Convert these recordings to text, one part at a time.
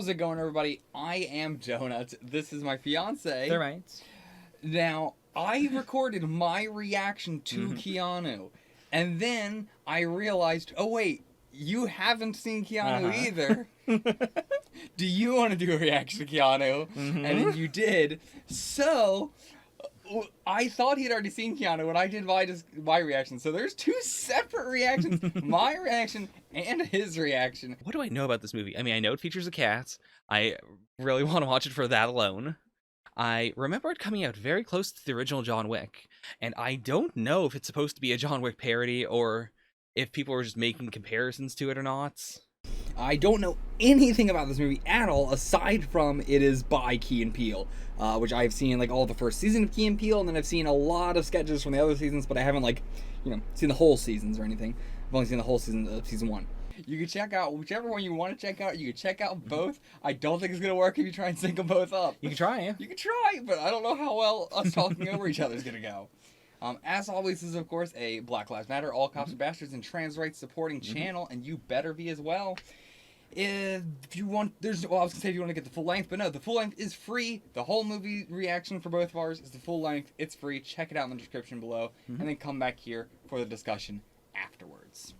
How's it going, everybody? I am Donut. This is my fiance. They're right. Now, I recorded my reaction to Keanu, and then I realized, oh wait, you haven't seen Keanu either. Do you want to do a reaction to Keanu? And then you did. So, I thought he'd already seen Keanu when I did my reaction. So there's two separate reactions. My reaction and his reaction. What do I know about this movie? I mean, I know it features a cat. I really want to watch it for that alone. I remember it coming out very close to the original John Wick. And I don't know if it's supposed to be a John Wick parody or if people were just making comparisons to it or not. I don't know anything about this movie at all, aside from it is by Key and Peele, which I've seen like all the first season of Key and Peele, and then I've seen a lot of sketches from the other seasons, but I haven't seen the whole seasons or anything. I've only seen the whole season of season 1. You can check out whichever one you want to check out. You can check out both. I don't think it's gonna work if you try and sync them both up. You can try, yeah. You can try, but I don't know how well us talking over each other is gonna go. As always, this is of course a Black Lives Matter, All Cops Are Bastards, and trans rights supporting channel, and you better be as well. If you want, I was gonna say if you want to get the full length, but no, the full length is free. The whole movie reaction for both of ours is the full length. It's free. Check it out in the description below, and then come back here for the discussion afterwards.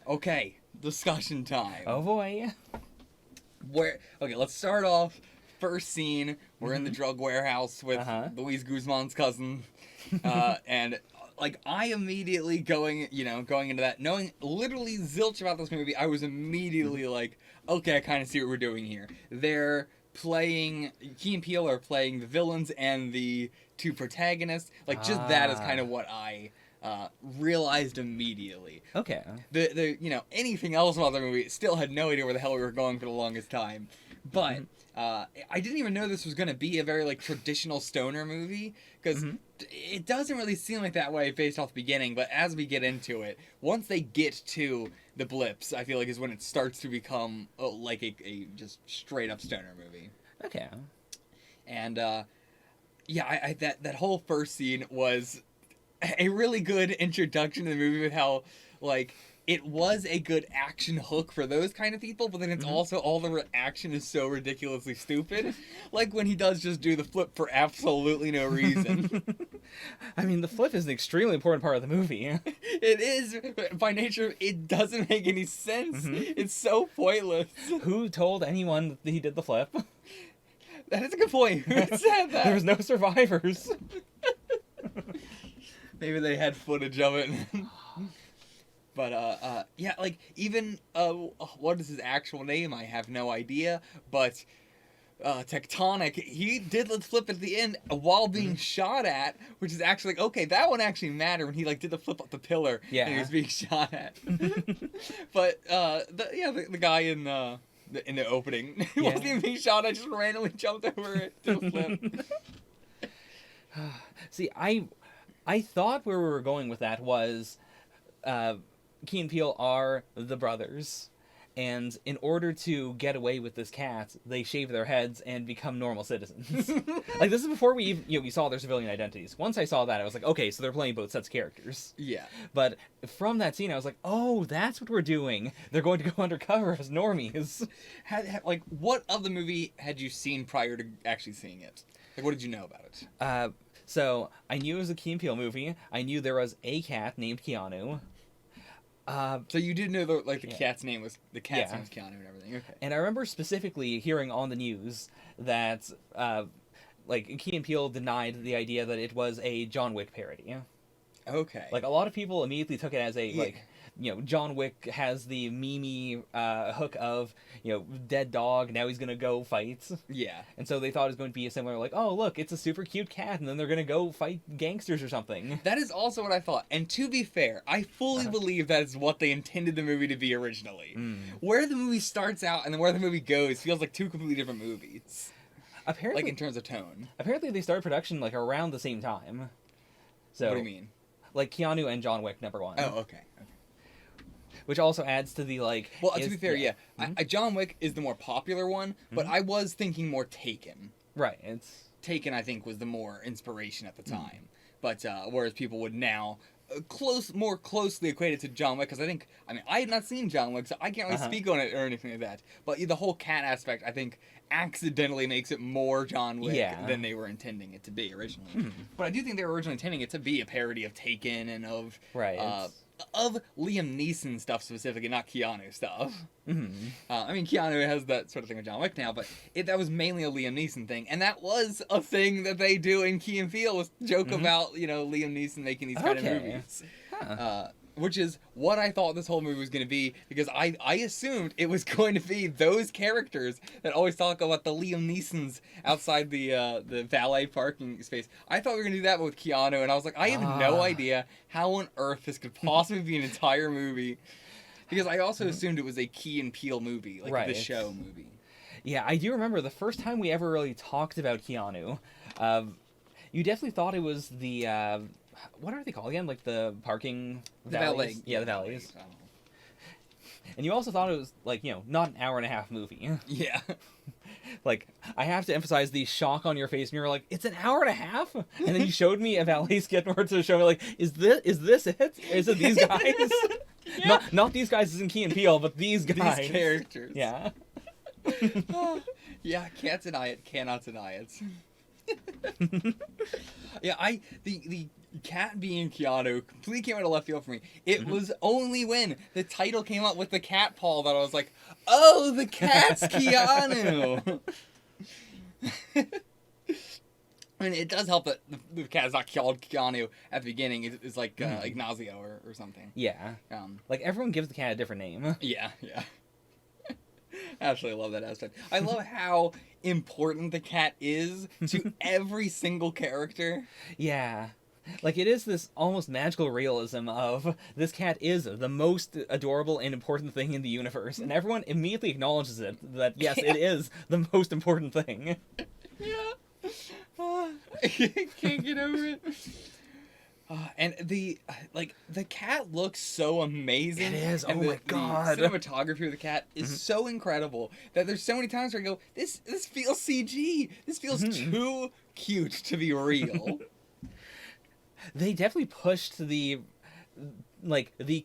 Okay, discussion time. Oh boy. Okay, let's start off. First scene, we're in the drug warehouse with Luis Guzman's cousin, and like I immediately going into that, knowing literally zilch about this movie, I was immediately like, okay, I kind of see what we're doing here. They're playing, Key and Peele are playing the villains and the two protagonists. Like just that is kind of what I realized immediately. Okay. The anything else about the movie, still had no idea where the hell we were going for the longest time, but. I didn't even know this was going to be a very, like, traditional stoner movie, because it doesn't really seem like that way based off the beginning, but as we get into it, once they get to the blips, I feel like is when it starts to become, like, a just straight-up stoner movie. Okay. And, yeah, that whole first scene was a really good introduction to the movie with how, like... It was a good action hook for those kind of people, but then it's also all the action is so ridiculously stupid. Like when he does just do the flip for absolutely no reason. I mean, the flip is an extremely important part of the movie. It is. By nature, it doesn't make any sense. It's so pointless. Who told anyone that he did the flip? That is a good point. Who said that? There was no survivors. Maybe they had footage of it. But, yeah, like, even, what is his actual name? I have no idea, but, Tectonic, he did the flip at the end while being shot at, which is actually, like, okay, that one actually mattered when he, like, did the flip up the pillar and he was being shot at. But, the guy in the opening, he wasn't even being shot at, just randomly jumped over it to the flip. See, I thought where we were going with that was, Key and Peele are the brothers, and in order to get away with this cat, they shave their heads and become normal citizens. Like, this is before we saw their civilian identities. Once I saw that, I was like, okay, so they're playing both sets of characters. Yeah. But from that scene, I was like, oh, that's what we're doing. They're going to go undercover as normies. Like, what of the movie had you seen prior to actually seeing it? Like, what did you know about it? So, I knew it was a Key and Peele movie. I knew there was a cat named Keanu. So you did know the cat's name was Keanu and everything. Okay. And I remember specifically hearing on the news that Key and Peele denied the idea that it was a John Wick parody. Okay. Like a lot of people immediately took it as a John Wick has the meme hook of, dead dog, now he's gonna go fight. Yeah. And so they thought it was going to be a similar, like, oh, look, it's a super cute cat, and then they're gonna go fight gangsters or something. That is also what I thought. And to be fair, I fully believe that is what they intended the movie to be originally. Where the movie starts out and then where the movie goes feels like two completely different movies. Apparently, like in terms of tone. Apparently they started production, like, around the same time. So, what do you mean? Like, Keanu and John Wick, #1. Oh, okay. Which also adds to the, like... Well, to be fair, John Wick is the more popular one, but I was thinking more Taken. Right, it's... Taken, I think, was the more inspiration at the time. But whereas people would now more closely equate it to John Wick, because I had not seen John Wick, so I can't really speak on it or anything like that. But the whole cat aspect, I think, accidentally makes it more John Wick than they were intending it to be originally. But I do think they were originally intending it to be a parody of Taken and of Liam Neeson stuff specifically, not Keanu stuff. Keanu has that sort of thing with John Wick now, but that was mainly a Liam Neeson thing, and that was a thing that they do in Key and Peele, was joke about, Liam Neeson making these kind of movies. Which is what I thought this whole movie was going to be, because I assumed it was going to be those characters that always talk about the Liam Neesons outside the valet parking space. I thought we were going to do that with Keanu, and I was like, I have no idea how on earth this could possibly be an entire movie. Because I also assumed it was a Key and Peele movie, like the show movie. Yeah, I do remember the first time we ever really talked about Keanu, you definitely thought it was the... what are they called again? Like the parking valets? Yeah, the valets. And you also thought it was, not an hour and a half movie. Yeah. I have to emphasize the shock on your face, and you're like, it's an hour and a half? And then you showed me a valet sketch in order to show me, is this it? Is it these guys? Not these guys as in Key and Peele, but these guys. These characters. Yeah. Yeah, can't deny it, cannot deny it. The cat being Keanu completely came out of left field for me. It was only when the title came up with the cat paw that I was like, oh, the cat's Keanu. It does help that the cat is not called Keanu at the beginning. It's like Ignacio or something. Yeah. Everyone gives the cat a different name. Yeah. Absolutely love that aspect. I love how important the cat is to every single character. Yeah. It is this almost magical realism of this cat is the most adorable and important thing in the universe. And everyone immediately acknowledges it, that yes, it is the most important thing. Yeah. I can't get over it. And the cat looks so amazing. It is. And my god. The cinematography of the cat is so incredible that there's so many times where I go, this feels CG. This feels too cute to be real. They definitely pushed the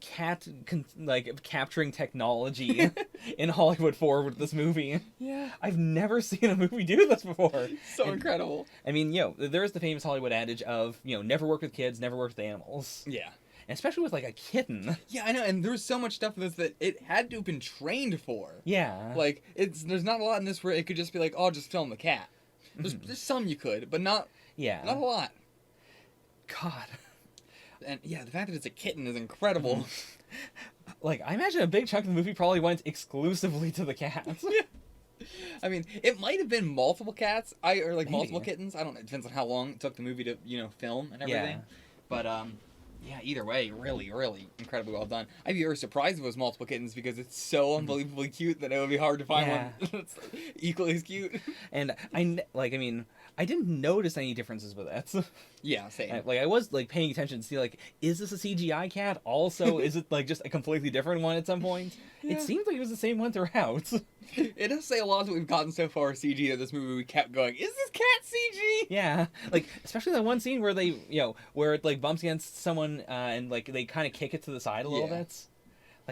cat capturing technology in Hollywood forward with this movie. Yeah. I've never seen a movie do this before. Incredible. I mean, there is the famous Hollywood adage of, never work with kids, never work with animals. Yeah. And especially with a kitten. Yeah, I know, and there's so much stuff in this that it had to have been trained for. Yeah. There's not a lot in this where it could just be like, oh, just film the cat. There's some you could, but not a lot. God. And yeah, the fact that it's a kitten is incredible. I imagine a big chunk of the movie probably went exclusively to the cats. Yeah. I mean, it might have been multiple cats, Maybe. multiple kittens. I don't know. It depends on how long it took the movie to, film and everything. Yeah. But either way, really, really incredibly well done. I'd be very surprised if it was multiple kittens because it's so unbelievably cute that it would be hard to find one that's equally as cute. And I didn't notice any differences with it. Yeah, same. I was paying attention to see is this a CGI cat? Also, is it just a completely different one at some point? Yeah. It seems like it was the same one throughout. It does say a lot that we've gotten so far CG of this movie. We kept going, is this cat CG? Yeah, especially that one scene where they, where it bumps against someone and they kind of kick it to the side a little bit.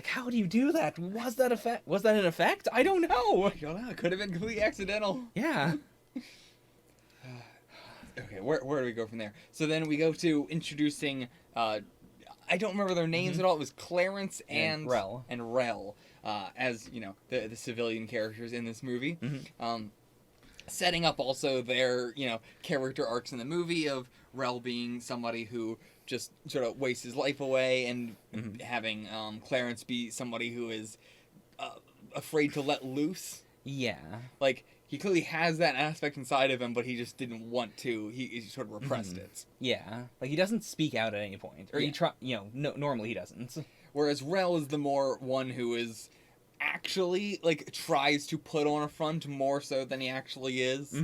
How do you do that? Was that an effect? I don't know. I don't know. It could have been completely accidental. Yeah. Okay, where do we go from there? So then we go to introducing, I don't remember their names at all. It was Clarence and Rel. And Rel, as, the civilian characters in this movie. Setting up also their, character arcs in the movie of Rel being somebody who just sort of wastes his life away and having Clarence be somebody who is afraid to let loose. Yeah. He clearly has that aspect inside of him, but he just didn't want to. He sort of repressed it. Yeah. He doesn't speak out at any point. Or normally he doesn't. Whereas Rel is the more one who is actually, tries to put on a front more so than he actually is.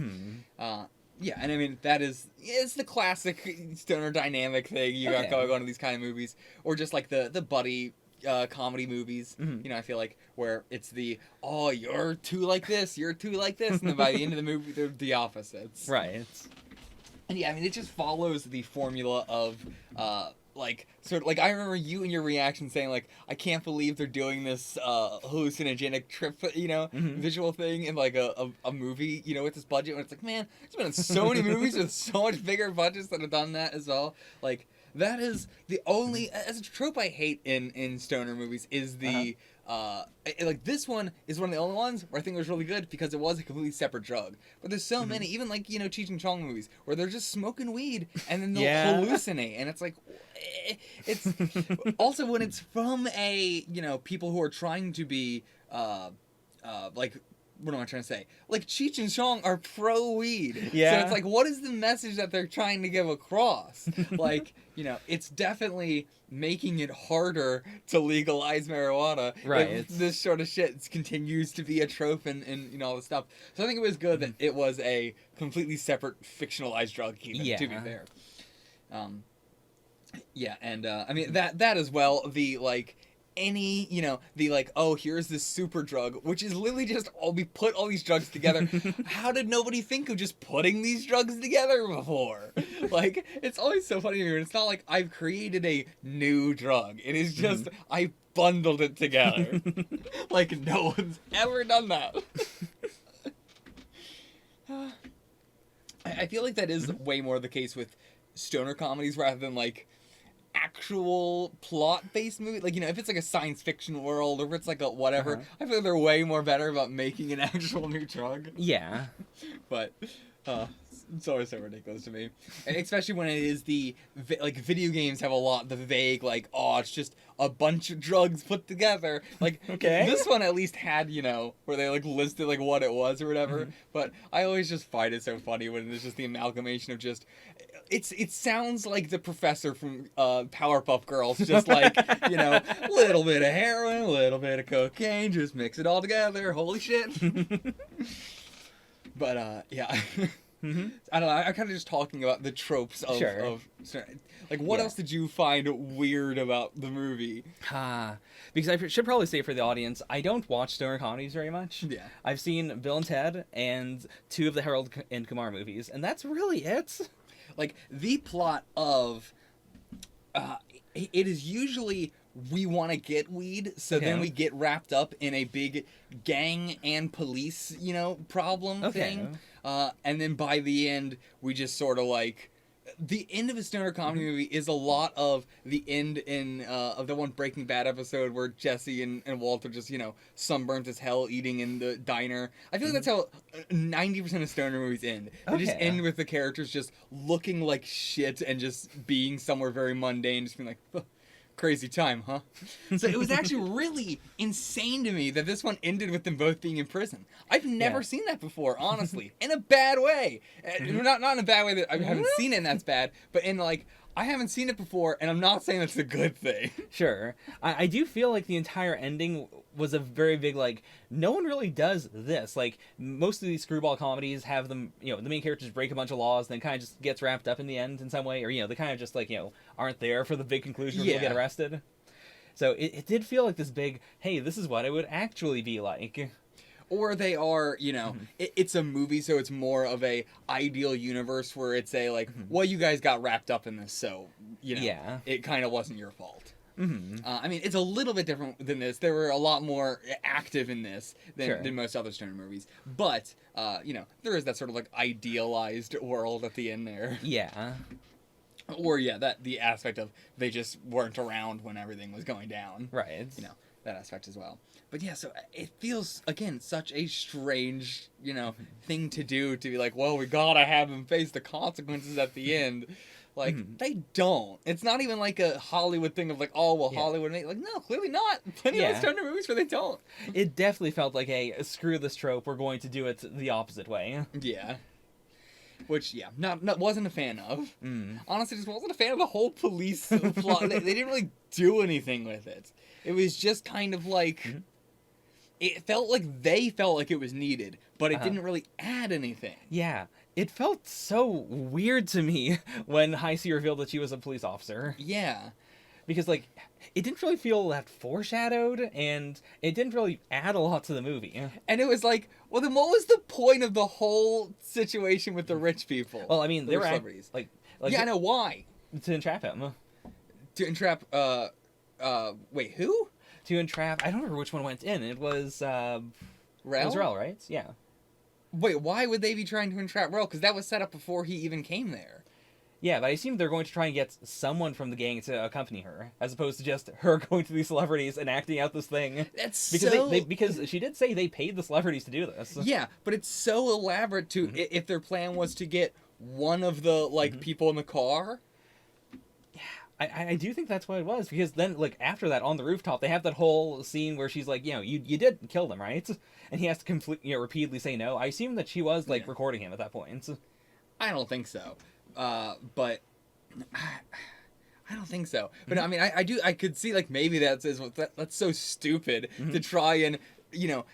Yeah, and I mean, it's the classic stoner dynamic thing you got going on in these kind of movies. Or just the buddy comedy movies. Mm-hmm. You know, I feel like where it's oh, you're too like this, you're too like this, and then by the end of the movie, they're the opposites. Right. And yeah, I mean, it just follows the formula of, like, sort of, like, I remember you and your reaction saying, like, I can't believe they're doing this, hallucinogenic trip, you know, visual thing in, like, a movie, you know, with this budget, when it's like, man, there's been so many movies with so much bigger budgets that have done that as well. Like, that is the only, as a trope I hate in stoner movies, is the, like, this one is one of the only ones where I think it was really good because it was a completely separate drug. But there's so many, even like, you know, Cheech and Chong movies, where they're just smoking weed and then they'll hallucinate. And it's like, it's also when it's from you know, people who are trying to be, like, what am I trying to say? Like, Cheech and Chong are pro-weed. Yeah. So it's like, what is the message that they're trying to give across? Like, you know, it's definitely making it harder to legalize marijuana. Right. If this sort of shit continues to be a trope and you know, all this stuff. So I think it was good that it was a completely separate fictionalized drug, even, to be fair. Yeah, and, I mean, that as well, the, like, you know, the, like, oh, here's this super drug, which is literally just, we put all these drugs together. How did nobody think of just putting these drugs together before? Like, it's always so funny to me when it's not like I've created a new drug. It is just, I bundled it together. Like, no one's ever done that. I feel like that is way more the case with stoner comedies rather than, like, actual plot-based movie. Like, you know, if it's like a science fiction world or if it's like a whatever, I feel like they're way more better about making an actual new drug. Yeah. But it's always so ridiculous to me, and especially when it is like, video games have a lot the vague, like, oh, it's just a bunch of drugs put together. Like, okay, this one at least had, you know, where they like listed like what it was or whatever. But I always just find it so funny when it's just the amalgamation of just. It sounds like the professor from Powerpuff Girls, just like, you know, a little bit of heroin, a little bit of cocaine, just mix it all together. Holy shit. But yeah. I don't know. I'm kind of just talking about the tropes of like, what else did you find weird about the movie? Because I should probably say for the audience, I don't watch stoner comedies very much. Yeah. I've seen Bill and Ted and 2 of the Harold and Kumar movies, and that's really it. Like, the plot of it is usually we want to get weed, so then we get wrapped up in a big gang and police, you know, problem thing. And then by the end, we just sort of like... The end of a stoner comedy movie is a lot of the end of the one Breaking Bad episode where Jesse and Walter just, you know, sunburnt as hell eating in the diner. I feel like that's how 90% of stoner movies end. They just end with the characters just looking like shit and just being somewhere very mundane, just being like, oh, crazy time, huh? So it was actually really insane to me that this one ended with them both being in prison. I've never seen that before, honestly, in a bad way. Not in a bad way that I haven't seen it and that's bad, but in, like, I haven't seen it before, and I'm not saying that's a good thing. Sure. I do feel like the entire ending was a very big, like, no one really does this. Like, most of these screwball comedies have them, you know, the main characters break a bunch of laws, then kind of just gets wrapped up in the end in some way, or, you know, they kind of just, like, you know, aren't there for the big conclusion where people get arrested. So it did feel like this big, hey, this is what it would actually be like. Or they are, you know, it's a movie, so it's more of a ideal universe where it's a, like, well, you guys got wrapped up in this, so, you know, it kind of wasn't your fault. I mean, it's a little bit different than this. There were a lot more active in this than most other stoner movies. But, you know, there is that sort of, like, idealized world at the end there. Yeah. Or, that the aspect of they just weren't around when everything was going down. Right. You know, that aspect as well. But yeah, so it feels, again, such a strange, you know, thing to do, to be like, well, we gotta have him face the consequences at the end. Like, they don't. It's not even like a Hollywood thing of like, oh, well, Hollywood made... Like, no, clearly not. Plenty of stoner movies where they don't. It definitely felt like, hey, screw this trope, we're going to do it the opposite way. Yeah. Which, not wasn't a fan of. Honestly, just wasn't a fan of the whole police plot. They didn't really do anything with it. It was just kind of like... It felt like they felt like it was needed, but it didn't really add anything. Yeah. It felt so weird to me when Heisey revealed that she was a police officer. Yeah. because like it didn't really feel that foreshadowed, and it didn't really add a lot to the movie. And it was like, well, then what was the point of the whole situation with the rich people? Well, I mean, they were celebrities. like yeah, I know why. To entrap him. To entrap. Wait, who? To entrap. I don't remember which one went in. It was Rel? It was Rel, right? Yeah. Wait, why would they be trying to entrap Rel? Because that was set up before he even came there. Yeah, but I assume they're going to try and get someone from the gang to accompany her, as opposed to just her going to these celebrities and acting out this thing. That's because because she did say they paid the celebrities to do this. Yeah, but it's so elaborate to if their plan was to get one of the people in the car. Yeah, I do think that's what it was, because then after that on the rooftop they have that whole scene where she's like, you did kill them, right? And he has to repeatedly say no. I assume that she was recording him at that point. I don't think so. But I don't think so. But I mean, I could see maybe that's so stupid to try and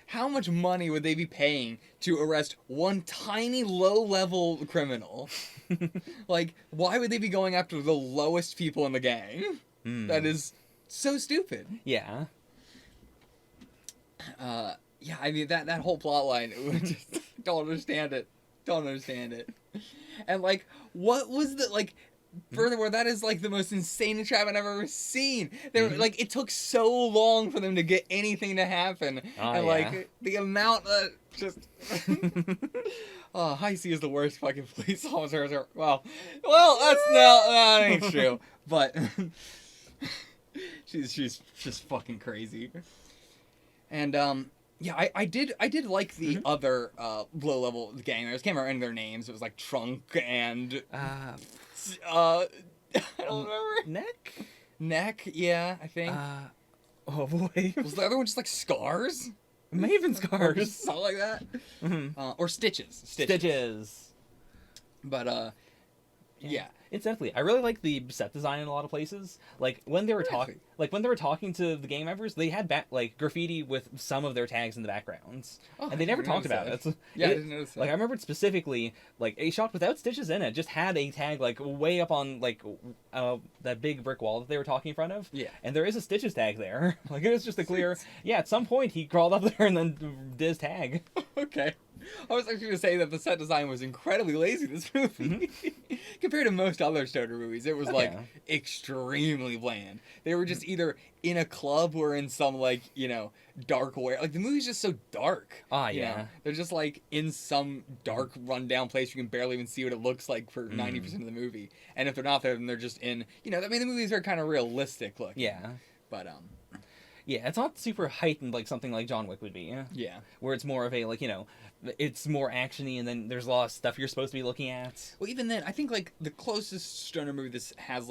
how much money would they be paying to arrest one tiny low-level criminal? Why would they be going after the lowest people in the gang? That is so stupid. Yeah. Yeah, I mean that whole plot line, just don't understand it. Don't understand it. And what was the furthermore, that is the most insane entrapment I've ever seen. They were it took so long for them to get anything to happen. And the amount of just High C is the worst fucking police officer. Well, that ain't true. But she's just fucking crazy. And yeah, I did like the other low level gang members. Can't remember any of their names. It was Trunk and I don't remember. Neck, yeah, I think. Oh boy. Was the other one just Scars? It may have been Scars. Something like that. Or Stitches. But yeah. Incidentally, I really like the set design in a lot of places. When they were talking to the gang members, they had graffiti with some of their tags in the backgrounds, and they never talked about it. Yeah, I didn't notice that. I remembered specifically, a shot without Stitches in it just had a tag way up on that big brick wall that they were talking in front of. Yeah, and there is a Stitches tag there. It was just a clear. Yeah, at some point he crawled up there and then did his tag. Okay. I was actually going to say that the set design was incredibly lazy in this movie. Compared to most other stoner movies, it was extremely bland. They were just either in a club or in some dark where the movie's just so dark. They're just in some dark rundown place you can barely even see what it looks like for 90% of the movie. And if they're not there, then they're just in I mean the movies are kind of realistic looking. Yeah. But yeah, it's not super heightened like something like John Wick would be. Yeah. Where it's more of a it's more actiony, and then there's a lot of stuff you're supposed to be looking at. Well, even then, I think the closest stoner movie this has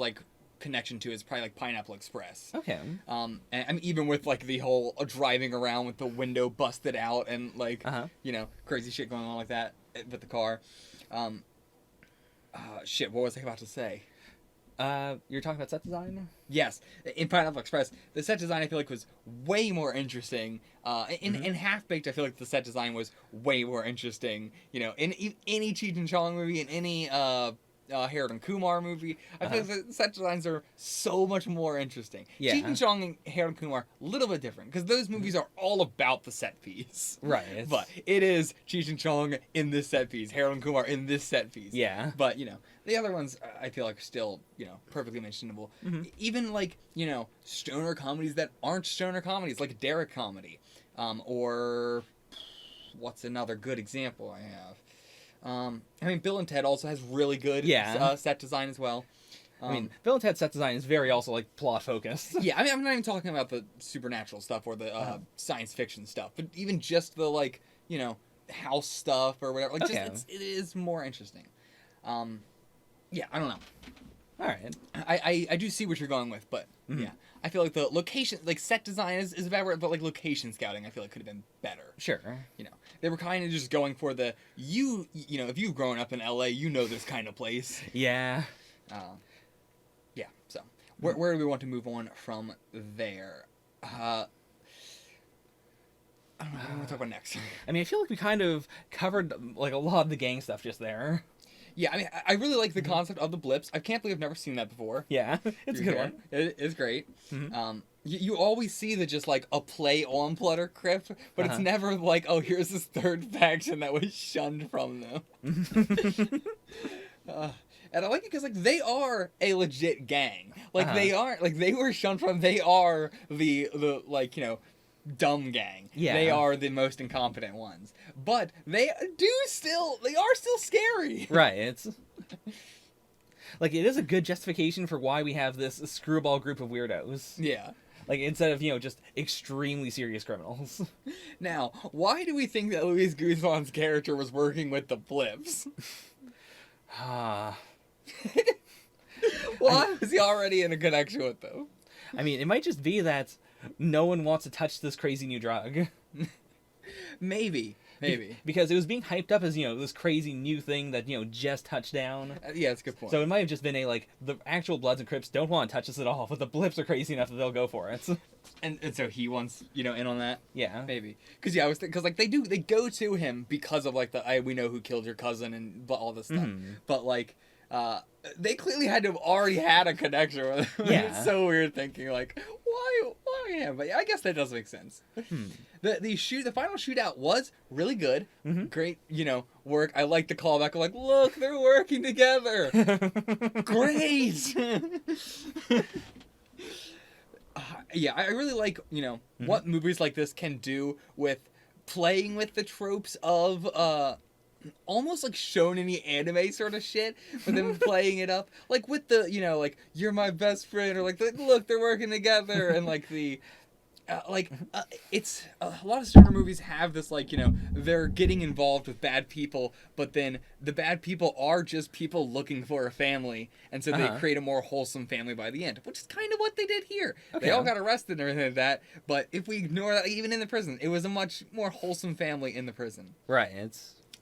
connection to is probably Pineapple Express. Okay. And I mean, even with the whole driving around with the window busted out and crazy shit going on like that with the car. Shit, what was I about to say? You're talking about set design? Yes. In Pineapple Express, the set design I feel was way more interesting. In Half-Baked, I feel the set design was way more interesting. In any Cheech and Chong movie, in any Harold and Kumar movie, I feel the set designs are so much more interesting. Yeah. Cheech and Chong and Harold and Kumar, a little bit different, because those movies are all about the set piece. Right. But it is Cheech and Chong in this set piece, Harold and Kumar in this set piece. Yeah. But, the other ones, I feel are still, perfectly mentionable. Even, stoner comedies that aren't stoner comedies, like Derek Comedy. Or, what's another good example I have? I mean, Bill and Ted also has really good set design as well. I mean, Bill and Ted's set design is very also, plot focused. Yeah, I mean, I'm not even talking about the supernatural stuff or the science fiction stuff, but even just the, house stuff or whatever. It is more interesting. Yeah, I don't know. All right. I do see what you're going with, but yeah, I feel the location, set design is a bad word, but location scouting, I feel could have been better. Sure. They were kind of just going for the if you've grown up in LA, this kind of place. Yeah. Yeah. So where do we want to move on from there? I don't know. What do we want to talk about next? I mean, I feel we kind of covered a lot of the gang stuff just there. Yeah, I mean, I really like the concept of the blips. I can't believe I've never seen that before. Yeah, it's a good one. It is great. You always see the just like a play on Blood or Crypt, but it's never like, oh, here's this third faction that was shunned from them. And I like it because like they are a legit gang. Like they aren't like they were shunned from. They are the like, you know, dumb gang. Yeah. They are the most incompetent ones. But they are still scary. Right. It's like it is a good justification for why we have this screwball group of weirdos. Yeah. Like instead of, you know, just extremely serious criminals. Now, why do we think that Luis Guzman's character was working with the blips? Why was he already in a connection with them? I mean, it might just be that no one wants to touch this crazy new drug. Maybe. Because it was being hyped up as, you know, this crazy new thing that, you know, just touched down. Yeah, that's a good point. So it might have just been like, the actual Bloods and Crips don't want to touch this at all, but the blips are crazy enough that they'll go for it. And so he wants, you know, in on that? Yeah. Maybe. Because, yeah, I was because, like, they go to him because of, like, we know who killed your cousin and all this stuff. But, like, they clearly had to have already had a connection with him. Yeah. It's so weird thinking, like, why him? But yeah, I guess that does make sense. The final shootout was really good. Great, you know, work. I like the callback of like, look, they're working together. Great. Yeah, I really like, you know, what movies like this can do with playing with the tropes of almost like shonen-y anime sort of shit, but then playing it up like with the, you know, like, you're my best friend, or like, look, they're working together, and like the it's a lot of stoner movies have this, like, you know, they're getting involved with bad people, but then the bad people are just people looking for a family, and so they create a more wholesome family by the end, which is kind of what they did here. Okay. They all got arrested and everything like that, but if we ignore that, even in the prison, it was a much more wholesome family in the prison. Right.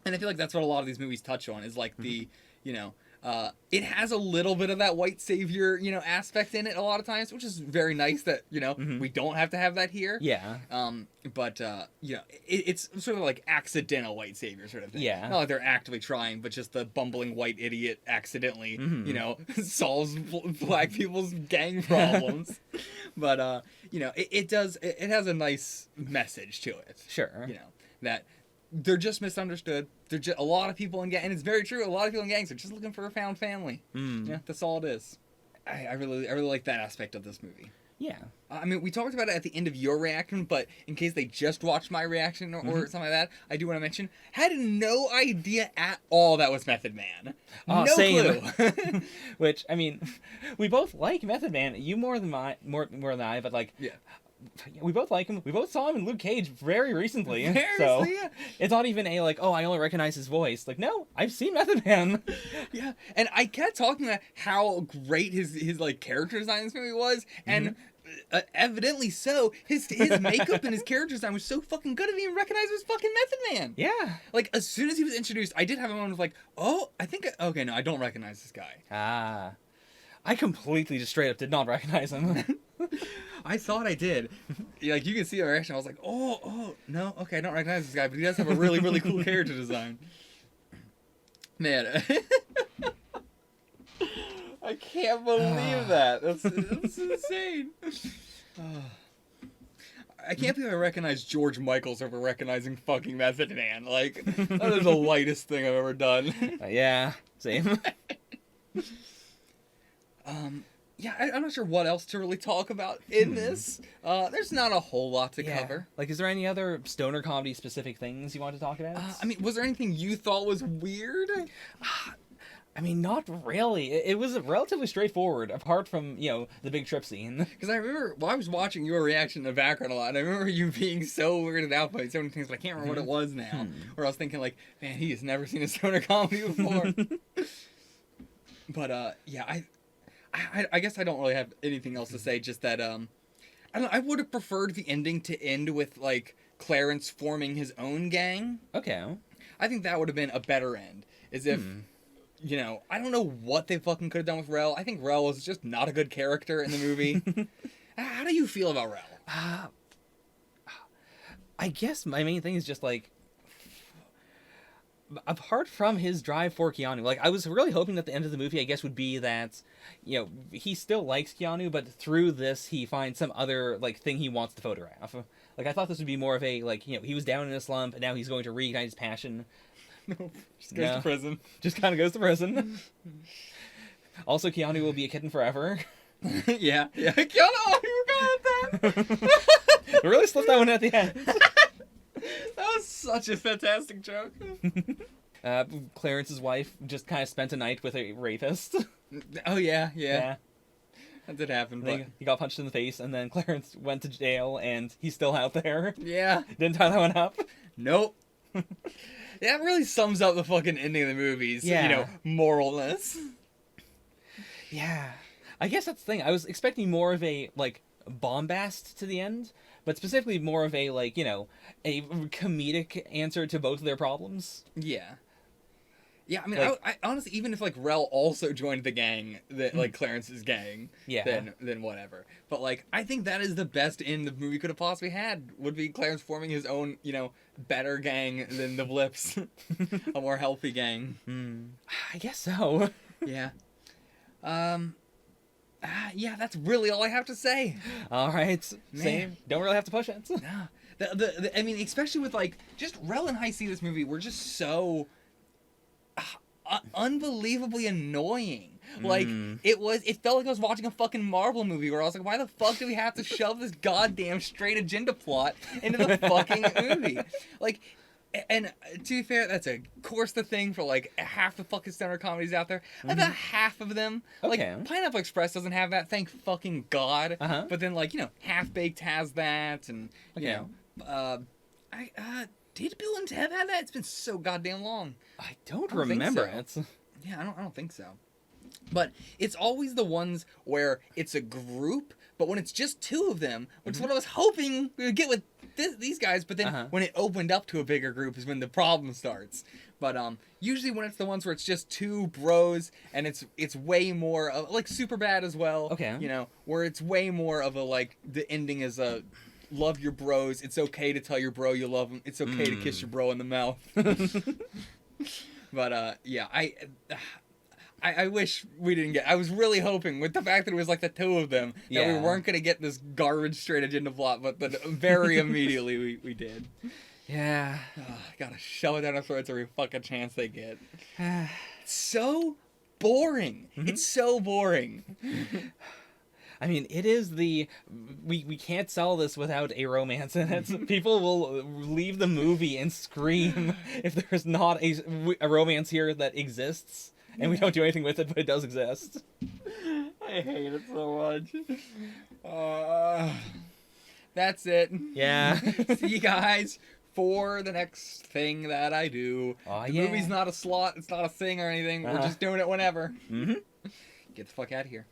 And I feel like that's what a lot of these movies touch on, is like the, you know, it has a little bit of that white savior, you know, aspect in it a lot of times, which is very nice that, you know, we don't have to have that here. Yeah. But, you know, it's sort of like accidental white savior sort of thing. Yeah. Not like they're actively trying, but just the bumbling white idiot accidentally, you know, solves black people's gang problems. But, you know, it has a nice message to it. Sure. You know, that they're just misunderstood. They're just a lot of people in gangs, and it's very true. A lot of people in gangs are just looking for a found family. Yeah, that's all it is. I really like that aspect of this movie. Yeah. I mean, we talked about it at the end of your reaction, but in case they just watched my reaction or something like that, I do want to mention, had no idea at all that was Method Man. No clue. Which, I mean, we both like Method Man. You more than I, but like, yeah. We both like him. We both saw him in Luke Cage very recently. Yeah. It's not even a like, oh, I only recognize his voice. Like, no, I've seen Method Man. Yeah, and I kept talking about how great his like character design in this movie was, and evidently so. His makeup and his character design was so fucking good. I didn't even recognize it was fucking Method Man. Yeah. Like, as soon as he was introduced, I did have a moment of like, oh, okay, no, I don't recognize this guy. I completely just straight up did not recognize him. I thought I did. Like, you can see our reaction. I was like, oh, no, okay, I don't recognize this guy, but he does have a really, really cool character design. Man. I can't believe that. That's insane. I can't believe I recognize George Michaels over recognizing fucking Method Man. Like, that is the lightest thing I've ever done. Yeah, same. Yeah, I'm not sure what else to really talk about in this. There's not a whole lot to cover. Like, is there any other stoner comedy specific things you want to talk about? I mean, was there anything you thought was weird? I mean, not really. It was relatively straightforward, apart from, you know, the big trip scene. Because I remember, I was watching your reaction in the background a lot, and I remember you being so weirded out by so many things, but I can't remember what it was now. Where I was thinking, like, man, he has never seen a stoner comedy before. But, yeah, I guess I don't really have anything else to say, just that, I don't know, I would have preferred the ending to end with, like, Clarence forming his own gang. Okay. I think that would have been a better end, as if, you know, I don't know what they fucking could have done with Rel. I think Rel was just not a good character in the movie. How do you feel about Rel? I guess my main thing is just, like, apart from his drive for Keanu, like, I was really hoping that the end of the movie, I guess, would be that, you know, he still likes Keanu, but through this, he finds some other, like, thing he wants to photograph. Like, I thought this would be more of a, like, you know, he was down in a slump, and now he's going to reignite his passion. No, just goes to prison. Just kind of goes to prison. Also, Keanu will be a kitten forever. Yeah. Keanu, you got that. Really slipped that one at the end. That was such a fantastic joke. Clarence's wife just kind of spent a night with a rapist. Oh, yeah. That did happen. But... He got punched in the face, and then Clarence went to jail, and he's still out there. Yeah. Didn't tie that one up. Nope. That really sums up the fucking ending of the movies. Yeah. You know, moralness. Yeah. I guess that's the thing. I was expecting more of a, like, bombast to the end, but specifically more of a, like, you know, a comedic answer to both of their problems. Yeah. Yeah, I mean, like, I honestly, even if, like, Rel also joined the gang, that like, Clarence's gang, then whatever. But, like, I think that is the best end the movie could have possibly had, would be Clarence forming his own, you know, better gang than the Blips. A more healthy gang. I guess so. Yeah. Yeah, that's really all I have to say. All right. Same. Don't really have to push it. No. I mean, especially with, like, just Rel and I see this movie, we're just so... unbelievably annoying. Like, it felt like I was watching a fucking Marvel movie where I was like, why the fuck do we have to shove this goddamn straight agenda plot into the fucking movie? Like, and to be fair, that's of course the thing for, like, half the fucking stoner comedies out there. About half of them. Okay. Like, Pineapple Express doesn't have that, thank fucking God. But then, like, you know, Half Baked has that, and, you know, did Bill and Ted have that? It's been so goddamn long. I don't remember it. Yeah, I don't think so. But it's always the ones where it's a group, but when it's just two of them, which is what I was hoping we would get with these guys, but then when it opened up to a bigger group is when the problem starts. But usually when it's the ones where it's just two bros and it's way more of, like, Superbad as well. Okay. You know, where it's way more of a, like, the ending is a love your bros. It's okay to tell your bro you love him. It's okay to kiss your bro in the mouth. But yeah, I wish we didn't get... I was really hoping, with the fact that it was, like, the two of them, that we weren't going to get this garbage straight agenda plot, but very immediately we did. Yeah. Gotta shove it down our throats every fucking chance they get. It's so boring. It's so boring. I mean, it is the... We can't sell this without a romance in it. People will leave the movie and scream if there's not a romance here that exists. And we don't do anything with it, but it does exist. I hate it so much. That's it. Yeah. See you guys for the next thing that I do. The movie's not a slot. It's not a thing or anything. We're just doing it whenever. Get the fuck out of here.